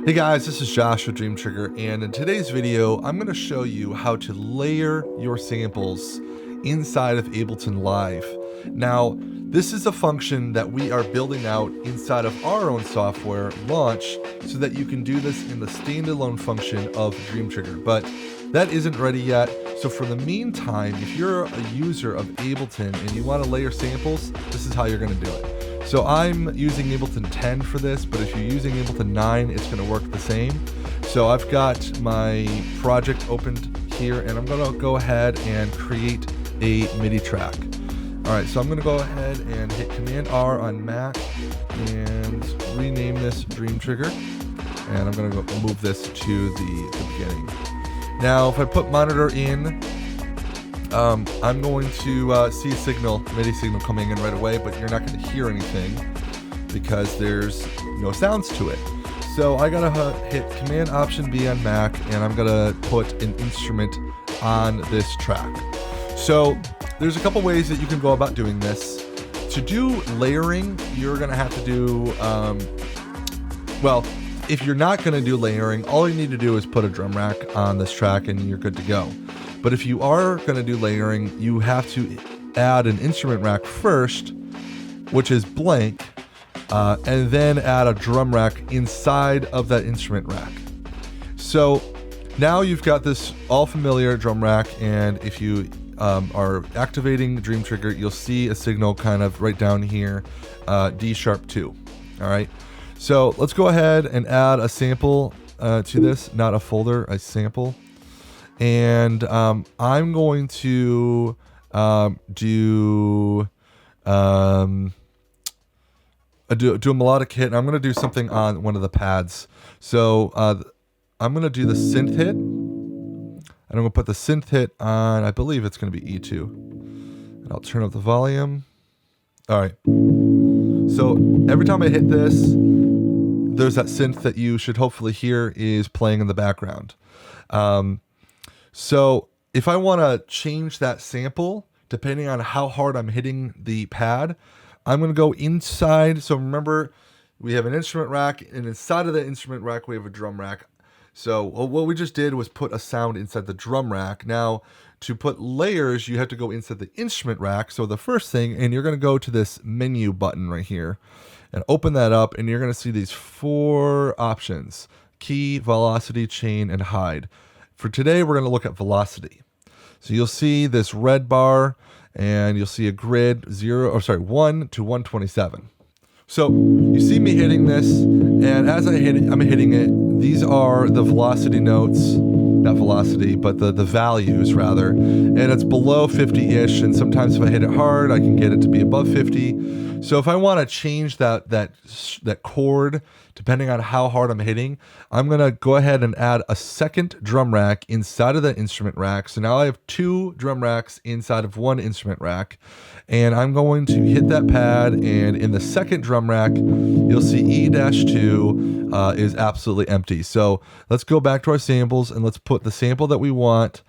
Hey guys, this is Josh with Drēmtrigger, and in today's video, I'm going to show you how to layer your samples inside of Ableton Live. Now, this is a function that we are building out inside of our own software, Launch, so that you can do this in the standalone function of Drēmtrigger, but that isn't ready yet. So for the meantime, if you're a user of Ableton and you want to layer samples, this is how you're going to do it. So I'm using Ableton 10 for this, but if you're using Ableton 9, it's going to work the same. So I've got my project opened here, and I'm going to go ahead and create a MIDI track. All right, so I'm going to go ahead and hit Command R on Mac and rename this Drēmtrigger, and I'm going to go move this to the beginning. Now, if I put monitor in, I'm going to see a signal, MIDI signal coming in right away, but you're not going to hear anything because there's no sounds to it. So I gotta hit Command Option B on Mac, and I'm gonna put an instrument on this track. So there's a couple ways that you can go about doing this. To do layering, you're gonna have to do, well, if you're not gonna do layering, all you need to do is put a drum rack on this track and you're good to go. But if you are going to do layering, you have to add an instrument rack first, which is blank, and then add a drum rack inside of that instrument rack. So now you've got this all familiar drum rack, and if you are activating Drēmtrigger, you'll see a signal kind of right down here, D#2. All right. So let's go ahead and add a sample to this, not a folder, a sample. And I'm going to do a melodic hit, and I'm going to do something on one of the pads. So I'm going to do the synth hit, and I'm going to put the synth hit on, I believe it's going to be E2. And I'll turn up the volume. All right. So every time I hit this, there's that synth that you should hopefully hear is playing in the background. So if I want to change that sample, depending on how hard I'm hitting the pad, I'm going to go inside. So remember, we have an instrument rack, and inside of the instrument rack, we have a drum rack. So what we just did was put a sound inside the drum rack. Now, to put layers, you have to go inside the instrument rack. So the first thing, and you're going to go to this menu button right here and open that up, and you're going to see these 4 options: key, velocity, chain, and hide. For today, we're going to look at velocity. So you'll see this red bar, and you'll see a grid 1 to 127. So you see me hitting this, and as I'm hitting it, these are the velocity notes, not velocity, but the values rather, and it's below 50-ish, and sometimes if I hit it hard, I can get it to be above 50. So if I want to change that chord, depending on how hard I'm hitting, I'm going to go ahead and add a second drum rack inside of the instrument rack. So now I have 2 drum racks inside of 1 instrument rack, and I'm going to hit that pad, and in the second drum rack, you'll see E-2 is absolutely empty. So let's go back to our samples, and let's put the sample that we want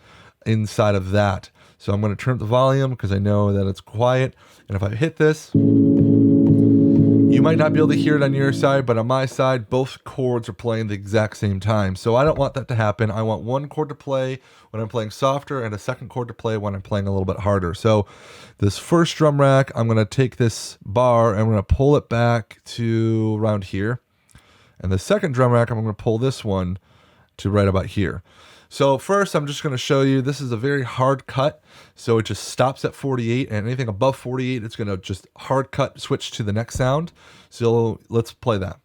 inside of that. So I'm going to turn up the volume because I know that it's quiet, and if I hit this, you might not be able to hear it on your side, but on my side, both chords are playing the exact same time. So I don't want that to happen. I want one chord to play when I'm playing softer and a second chord to play when I'm playing a little bit harder. So this first drum rack, I'm going to take this bar and I'm going to pull it back to around here. And the second drum rack, I'm going to pull this one to right about here. So first, I'm just going to show you, this is a very hard cut. So it just stops at 48, and anything above 48, it's going to just hard cut, switch to the next sound. So let's play that.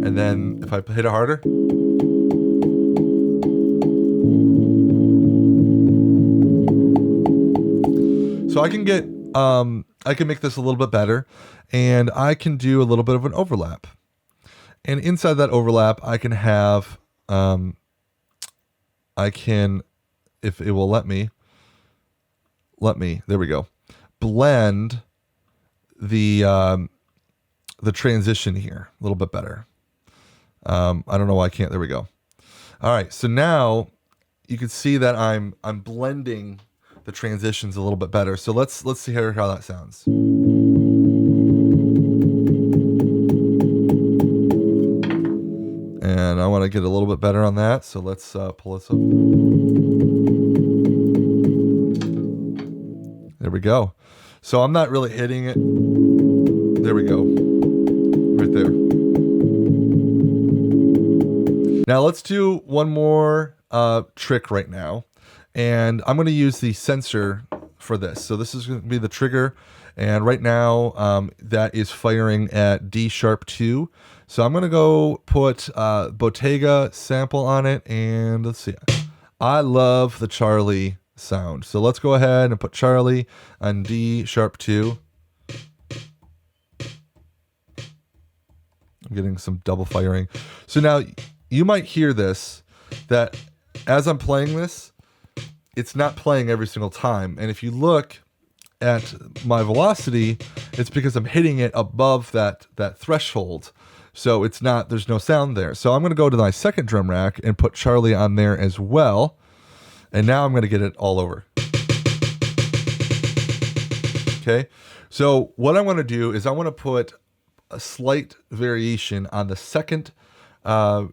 And then if I hit it harder. So I can get, I can make this a little bit better, and I can do a little bit of an overlap. And inside that overlap, I can have, if it will let me, there we go, blend the transition here a little bit better. I don't know why I can't, there we go. All right, so now you can see that I'm blending the transitions a little bit better. So let's see how that sounds. want to get a little bit better on that. So let's pull this up. There we go. So I'm not really hitting it. There we go. Right there. Now let's do one more trick right now. And I'm going to use the sensor for this. So this is going to be the trigger. And right now that is firing at D#2. So I'm going to go put Bottega sample on it. And let's see. I love the Charlie sound. So let's go ahead and put Charlie on D#2. I'm getting some double firing. So now you might hear this, that as I'm playing this, it's not playing every single time. And if you look at my velocity, it's because I'm hitting it above that threshold. So it's not, there's no sound there. So I'm going to go to my second drum rack and put Charlie on there as well. And now I'm going to get it all over. Okay. So what I want to do is I want to put a slight variation on the second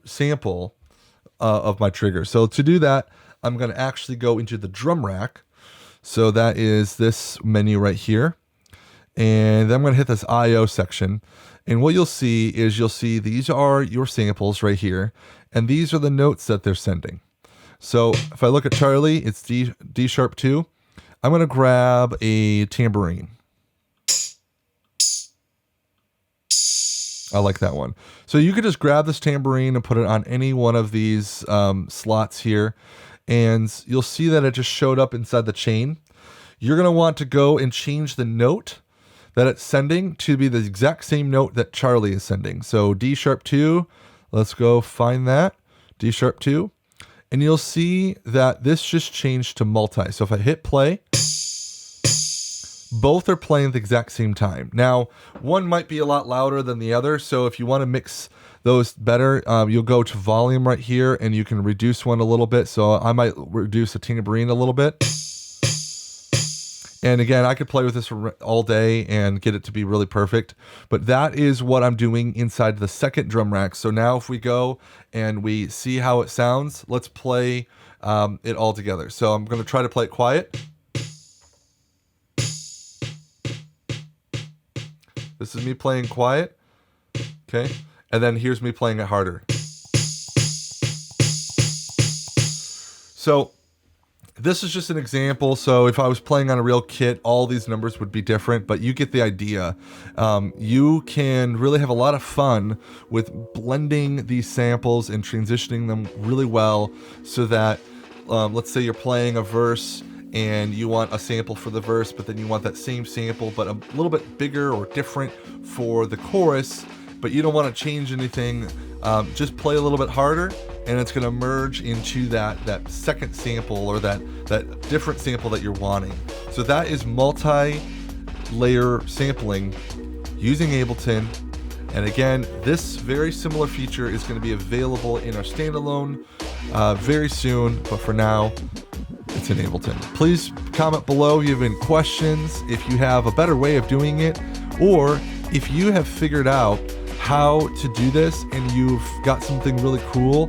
sample of my trigger. So to do that, I'm going to actually go into the drum rack. So that is this menu right here. And then I'm going to hit this IO section. And what you'll see is these are your samples right here. And these are the notes that they're sending. So if I look at Charlie, it's D#2. I'm going to grab a tambourine. I like that one. So you could just grab this tambourine and put it on any one of these slots here. And you'll see that it just showed up inside the chain. You're going to want to go and change the note that it's sending to be the exact same note that Charlie is sending. So D#2, let's go find that, D#2. And you'll see that this just changed to multi. So if I hit play, both are playing at the exact same time. Now, one might be a lot louder than the other. So if you want to mix those better, you'll go to volume right here and you can reduce one a little bit. So I might reduce the tambourine a little bit. And again, I could play with this all day and get it to be really perfect. But that is what I'm doing inside the second drum rack. So now if we go and we see how it sounds, let's play it all together. So I'm going to try to play it quiet. This is me playing quiet. Okay. And then here's me playing it harder. So this is just an example. So if I was playing on a real kit, all these numbers would be different, but you get the idea. You can really have a lot of fun with blending these samples and transitioning them really well so that, let's say you're playing a verse and you want a sample for the verse, but then you want that same sample, but a little bit bigger or different for the chorus, but you don't want to change anything. Just play a little bit harder and it's going to merge into that second sample or that different sample that you're wanting. So that is multi-layer sampling using Ableton. And again, this very similar feature is going to be available in our standalone very soon, but for now, it's in Ableton. Please comment below if you have any questions, if you have a better way of doing it, or if you have figured out how to do this and you've got something really cool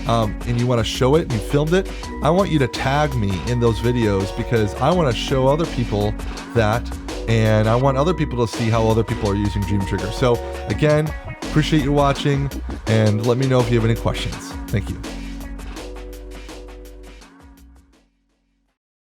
and you want to show it and you filmed it, I want you to tag me in those videos because I want to show other people that, and I want other people to see how other people are using Drēmtrigger. So again, appreciate you watching and let me know if you have any questions. Thank you.